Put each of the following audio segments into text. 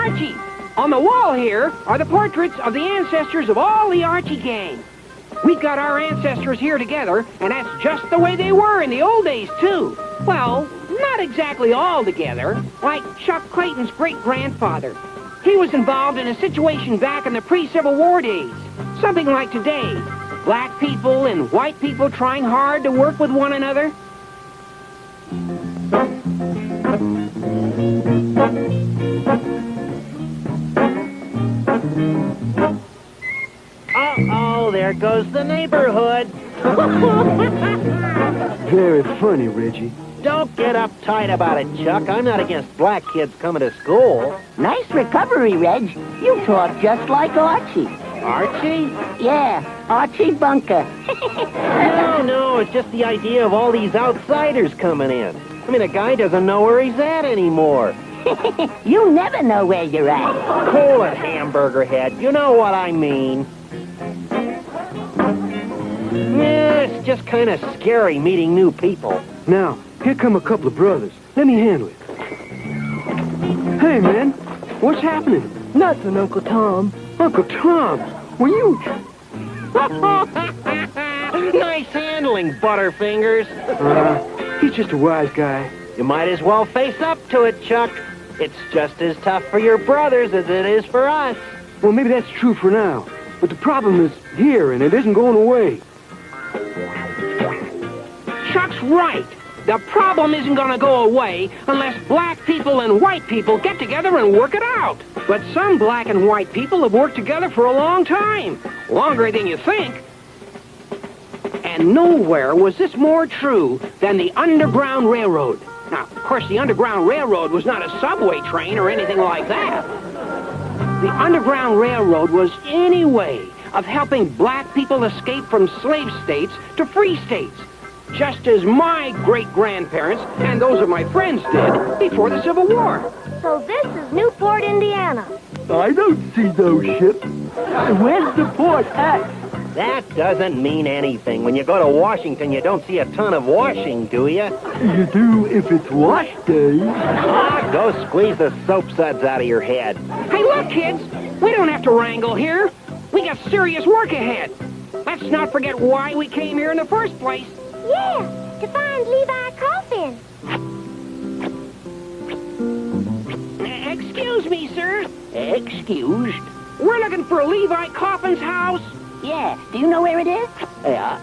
Archie. On the wall here are the portraits of the ancestors of all the Archie gang. We've got our ancestors here together, and that's just the way they were in the old days, too. Well, not exactly all together, like Chuck Clayton's great-grandfather. He was involved in a situation back in the pre-Civil War days. Something like today. Black people and white people trying hard to work with one another. Uh-oh, there goes the neighborhood. Very funny, Reggie. Don't get uptight about it, Chuck. I'm not against black kids coming to school. Nice recovery, Reg. You talk just like Archie. Archie? Yeah, Archie Bunker. No, it's just the idea of all these outsiders coming in. I mean, a guy doesn't know where he's at anymore. You never know where you're at. Cool it, hamburger head. You know what I mean. Yeah, it's just kind of scary meeting new people. Now, here come a couple of brothers. Let me handle it. Hey, man, what's happening? Nothing, Uncle Tom. Uncle Tom, were you... Nice handling, Butterfingers. He's just a wise guy. You might as well face up to it, Chuck. It's just as tough for your brothers as it is for us. Well, maybe that's true for now. But the problem is here, and it isn't going away. Chuck's right. The problem isn't going to go away unless black people and white people get together and work it out. But some black and white people have worked together for a long time. Longer than you think. And nowhere was this more true than the Underground Railroad. Now, of course, the Underground Railroad was not a subway train or anything like that. The Underground Railroad was any way of helping black people escape from slave states to free states, just as my great-grandparents and those of my friends did before the Civil War. So this is Newport, Indiana. I don't see those ships. Where's the port at? That doesn't mean anything. When you go to Washington, you don't see a ton of washing, do you? You do if it's wash day. Ah, go squeeze the soap suds out of your head. Hey, look, kids. We don't have to wrangle here. We got serious work ahead. Let's not forget why we came here in the first place. Yeah, to find Levi Coffin. Excuse me, sir. Excused? We're looking for Levi Coffin's house. Yeah, do you know where it is? Yeah,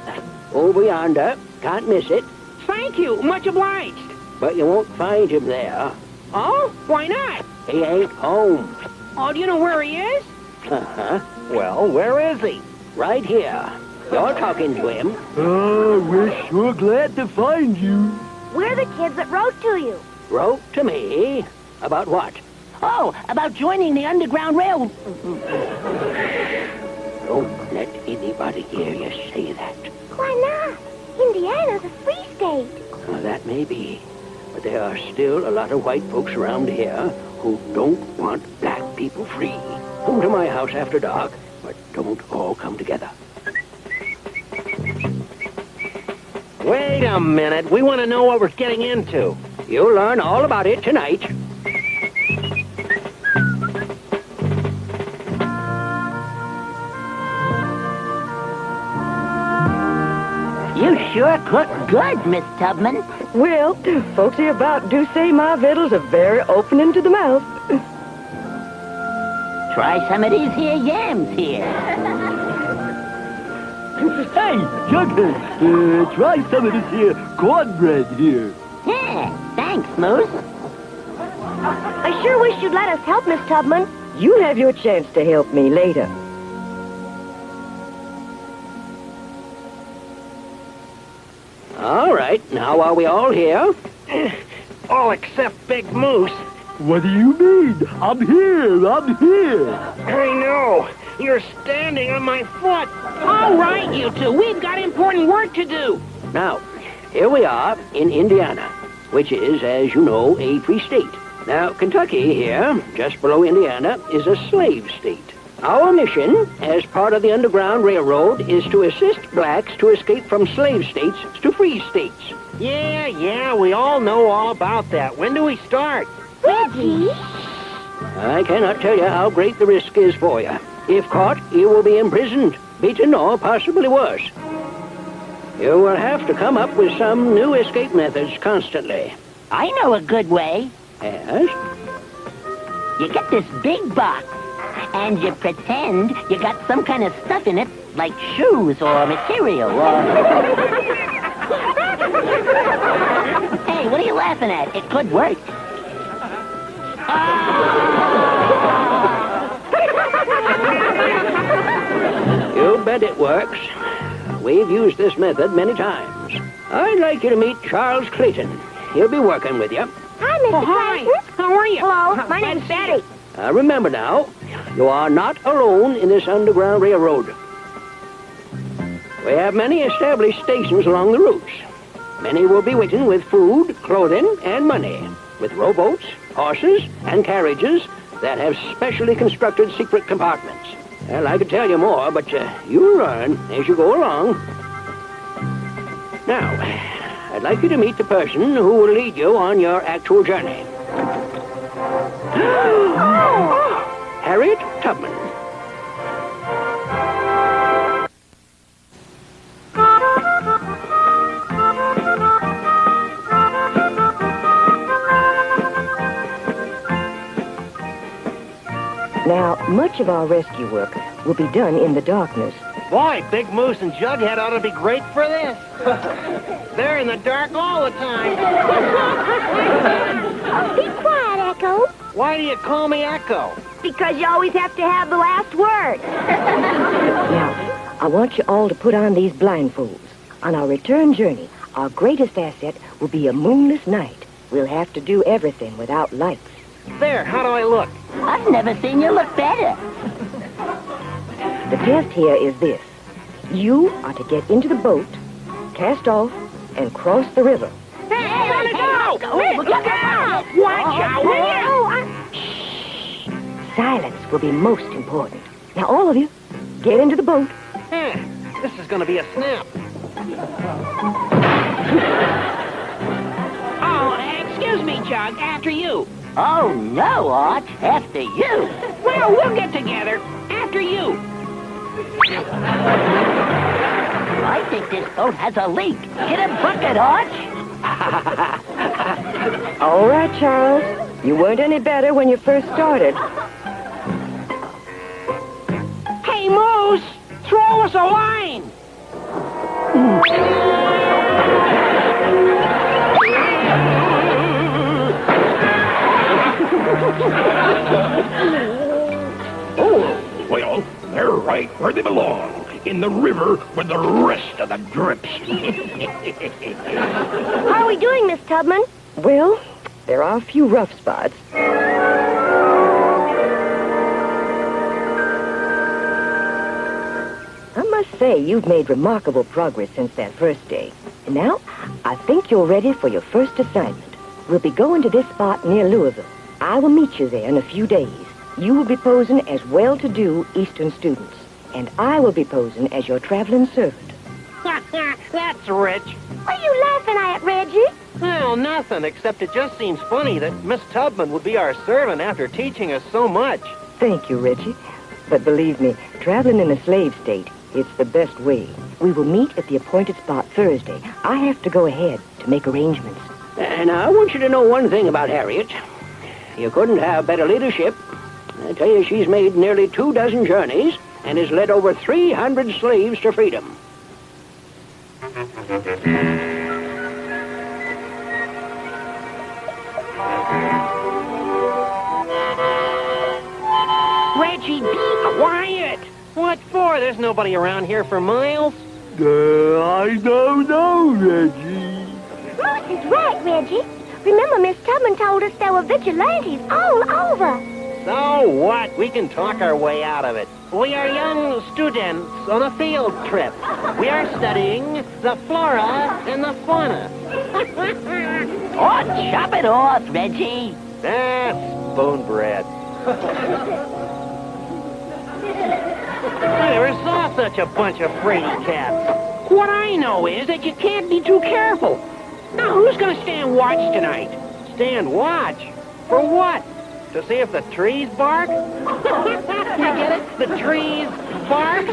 over yonder. Can't miss it. Thank you. Much obliged. But you won't find him there. Oh? Why not? He ain't home. Oh, do you know where he is? Uh-huh. Well, where is he? Right here. You're talking to him. Oh, we're sure glad to find you. We're the kids that wrote to you. Wrote to me? About what? Oh, about joining the Underground Railroad. Don't let anybody hear you say that. Why not? Indiana's a free state. Well, that may be. But there are still a lot of white folks around here who don't want black people free. Come to my house after dark, but don't all come together. Wait a minute. We want to know what we're getting into. You'll learn all about it tonight. You sure cook good, Miss Tubman. Well, folks hereabout do say my victuals are very opening to the mouth. Try some of these here yams here. Hey, Jughead, try some of this here cornbread here. Yeah, thanks, Moose. I sure wish you'd let us help, Miss Tubman. You have your chance to help me later. All right, now are we all here? All except Big Moose. What do you mean? I'm here. I know. You're standing on my foot. All right, you two. We've got important work to do. Now, here we are in Indiana, which is, as you know, a free state. Now, Kentucky here, just below Indiana, is a slave state. Our mission, as part of the Underground Railroad, is to assist blacks to escape from slave states to free states. Yeah, we all know all about that. When do we start? Reggie! I cannot tell you how great the risk is for you. If caught, you will be imprisoned, beaten, or possibly worse. You will have to come up with some new escape methods constantly. I know a good way. Yes? You get this big box, and you pretend you got some kind of stuff in it, like shoes or material or... Hey, what are you laughing at? It could work. You bet it works. We've used this method many times. I'd like you to meet Charles Clayton. He'll be working with you. Hi, Mr. Oh, hi. Clayton. How are you? Hello, my name's Betty. Remember now, you are not alone in this underground railroad. We have many established stations along the routes. Many will be waiting with food, clothing, and money, with rowboats, horses, and carriages that have specially constructed secret compartments. Well, I could tell you more, but you'll learn as you go along. Now, I'd like you to meet the person who will lead you on your actual journey. Harriet Tubman. Now, much of our rescue work will be done in the darkness. Boy, Big Moose and Jughead ought to be great for this. They're in the dark all the time. Oh, be quiet, Echo. Why do you call me Echo? Because you always have to have the last word. Now, I want you all to put on these blindfolds. On our return journey, our greatest asset will be a moonless night. We'll have to do everything without lights. There, how do I look? I've never seen you look better. The test here is this. You are to get into the boat, cast off, and cross the river. Hey, let it go! Look out! Watch out, will you? Silence will be most important. Now, all of you, get into the boat. This is going to be a snap. Oh, excuse me, Jug. After you. Oh, no, Arch. After you. Well, we'll get together. After you. I think this boat has a leak. Get a bucket, Arch. All right, Charles. You weren't any better when you first started. Hey, Moose, throw us a line. Well, they're right where they belong, in the river with the rest of the drips. How are we doing, Miss Tubman? Well, there are a few rough spots. I must say, you've made remarkable progress since that first day. And now, I think you're ready for your first assignment. We'll be going to this spot near Louisville. I will meet you there in a few days. You will be posing as well-to-do Eastern students, and I will be posing as your traveling servant. That's rich. What are you laughing at, Reggie? Well, nothing, except it just seems funny that Miss Tubman would be our servant after teaching us so much. Thank you, Reggie. But believe me, traveling in a slave state, it's the best way. We will meet at the appointed spot Thursday. I have to go ahead to make arrangements. And I want you to know one thing about Harriet. You couldn't have better leadership. I tell you, she's made nearly 24 journeys and has led over 300 slaves to freedom. Reggie, be quiet. What for? There's nobody around here for miles. I don't know, Reggie. Moose is right, Reggie. Remember, Miss Tubman told us there were vigilantes all over. So what? We can talk our way out of it. We are young students on a field trip. We are studying the flora and the fauna. Oh, chop it off, Reggie. That's spoon bread. I never saw such a bunch of fraidy cats. What I know is that you can't be too careful. Now, who's going to stand watch tonight? Stand watch? For what? To see if the trees bark? You get it? The trees bark?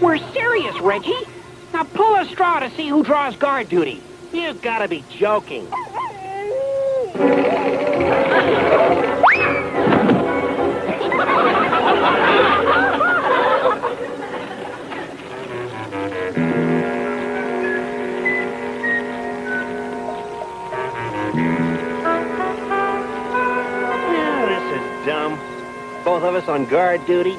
We're serious, Reggie. Now pull a straw to see who draws guard duty. You gotta be joking. Dumb. Both of us on guard duty?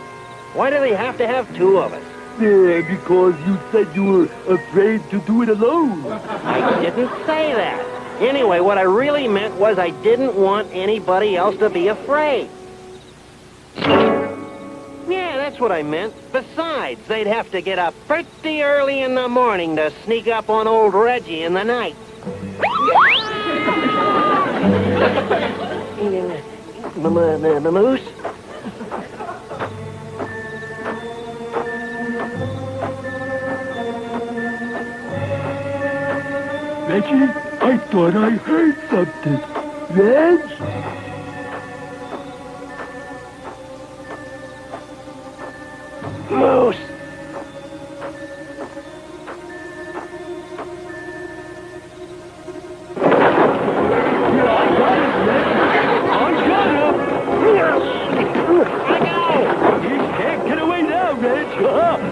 Why do they have to have two of us? Yeah, because you said you were afraid to do it alone. I didn't say that. Anyway, what I really meant was I didn't want anybody else to be afraid. Yeah, that's what I meant. Besides, they'd have to get up pretty early in the morning to sneak up on old Reggie in the night. Moose? Reggie, I thought I heard something. Reg? Moose!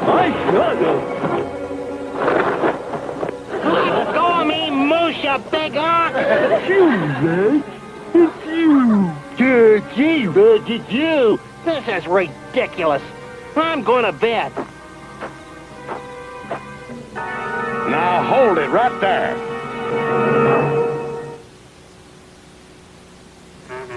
I got him. Let go of me, Moose, you big ox! It's you, Reg. It's you. Gee, Reg, it's you. This is ridiculous. I'm going to bed. Now hold it right there.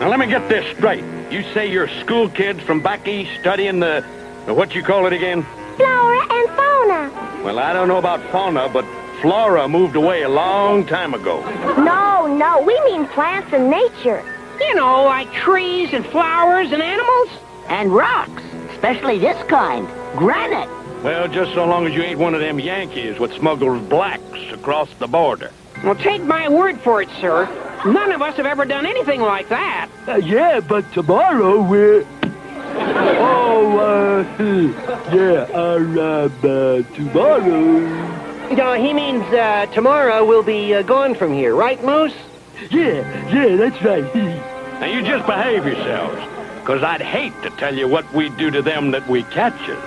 Now let me get this straight. You say you're school kids from back east studying the what you call it again? Flora and fauna. Well, I don't know about fauna, but Flora moved away a long time ago. No, we mean plants and nature. You know, like trees and flowers and animals. And rocks, especially this kind, granite. Well, just so long as you ain't one of them Yankees what smuggles blacks across the border. Well, take my word for it, sir. None of us have ever done anything like that. Yeah, but tomorrow we're... tomorrow... No, he means tomorrow we'll be gone from here, right, Moose? Yeah, that's right. Now, you just behave yourselves, because I'd hate to tell you what we do to them that we catches.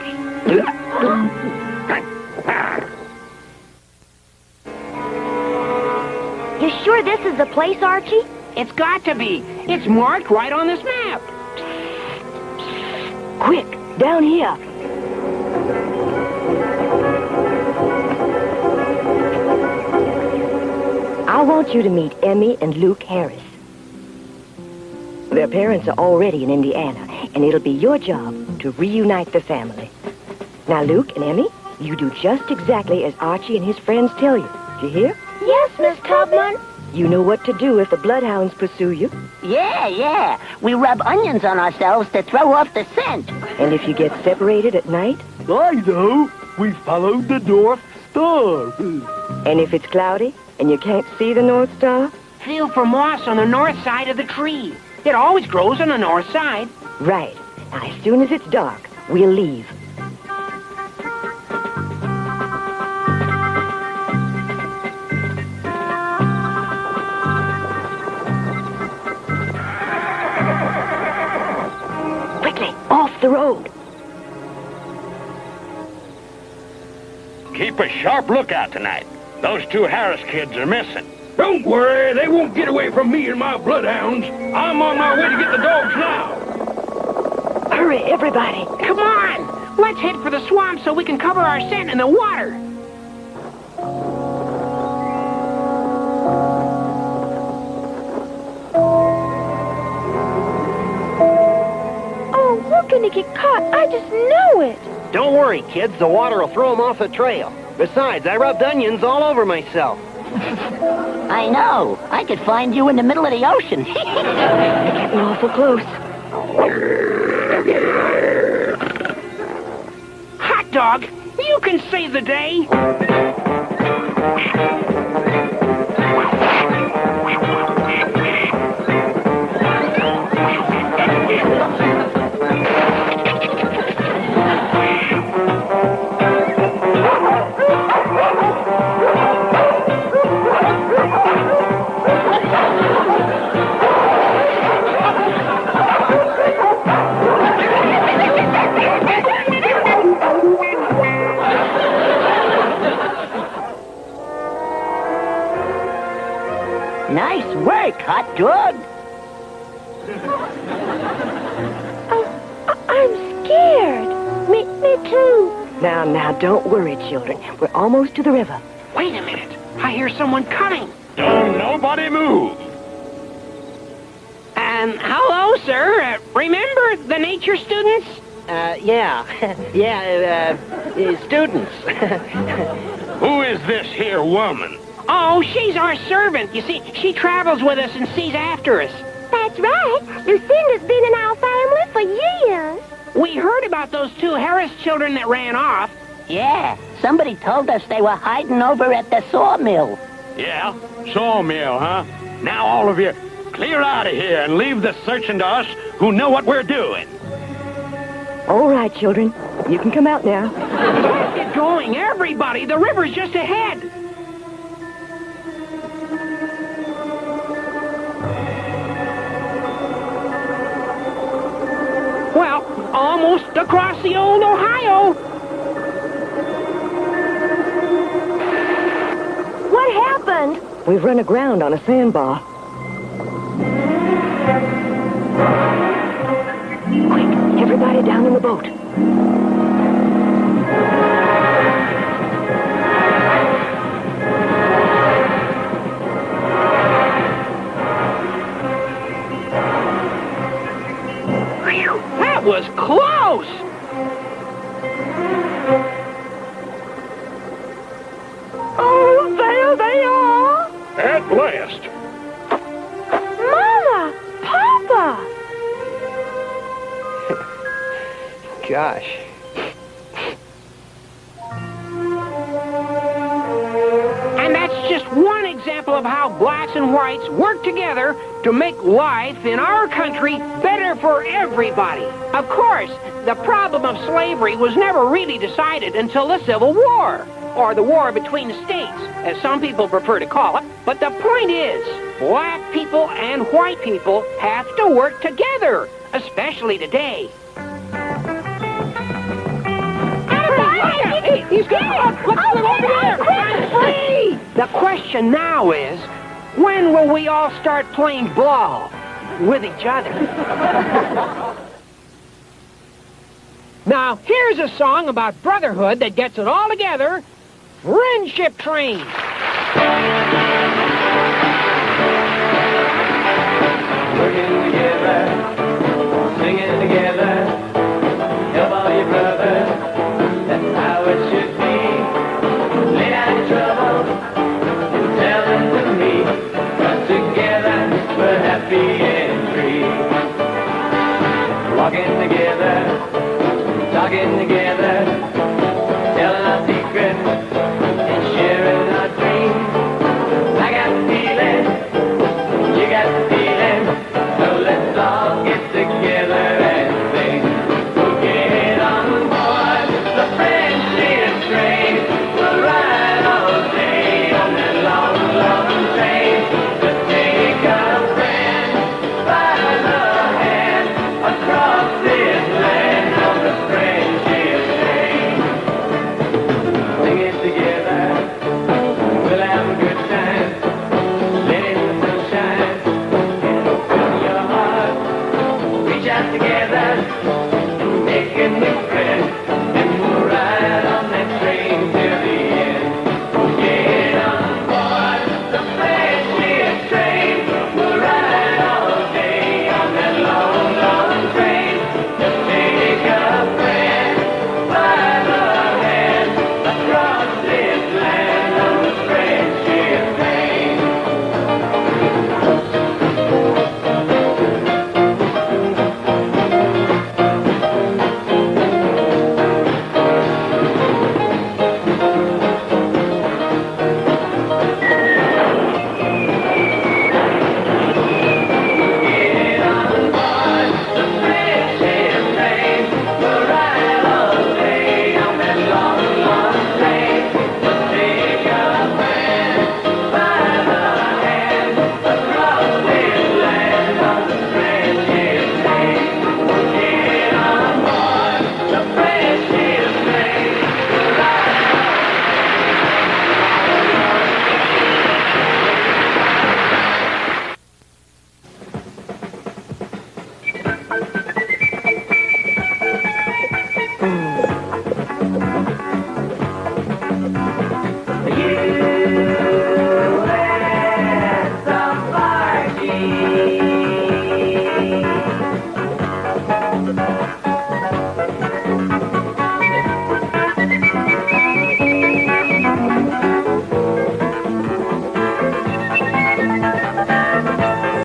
You sure this is the place, Archie? It's got to be. It's marked right on this map. Quick, down here. I want you to meet Emmy and Luke Harris. Their parents are already in Indiana, and it'll be your job to reunite the family. Now, Luke and Emmy, you do just exactly as Archie and his friends tell you. Do you hear? Yes, Miss Tubman. You know what to do if the bloodhounds pursue you. Yeah. We rub onions on ourselves to throw off the scent. And if you get separated at night? I know. We followed the North Star. And if it's cloudy and you can't see the North Star? Feel for moss on the north side of the tree. It always grows on the north side. Right. Now, as soon as it's dark, we'll leave. Quickly, off the road. Keep a sharp lookout tonight. Those two Harris kids are missing. Don't worry, they won't get away from me and my bloodhounds. I'm on my way to get the dogs now. Hurry, everybody. Come on. Let's head for the swamp so we can cover our scent in the water. Oh, we're gonna get caught. I just know it. Don't worry, kids. The water will throw them off the trail. Besides, I rubbed onions all over myself. I know. I could find you in the middle of the ocean. Getting awful close. Hot dog, you can save the day. hot dog. I'm scared. Me too. Now, don't worry, children. We're almost to the river. Wait a minute. I hear someone coming. Don't nobody move. Hello, sir. Remember the nature students? Yeah. Students. Who is this here woman? Oh, she's our servant. You see, she travels with us and sees after us. That's right. Lucinda's been in our family for years. We heard about those two Harris children that ran off. Yeah, somebody told us they were hiding over at the sawmill. Yeah, sawmill, huh? Now all of you, clear out of here and leave the searching to us who know what we're doing. All right, children. You can come out now. Let's get going, everybody. The river's just ahead. Well, almost across the old Ohio. What happened? We've run aground on a sandbar. Quick, everybody down in the boat. Whew, that was close. Oh, there they are. At last. Mama! Papa! Gosh. And that's just one example of how blacks and whites work together to make life in our country better for everybody. Of course, the problem of slavery was never really decided until the Civil War, or the war between the states, as some people prefer to call it. But the point is, black people and white people have to work together, especially today. Hey, he's got look over there. I'm free. The question now is, when will we all start playing ball with each other? Now, here's a song about brotherhood that gets it all together. Friendship Train.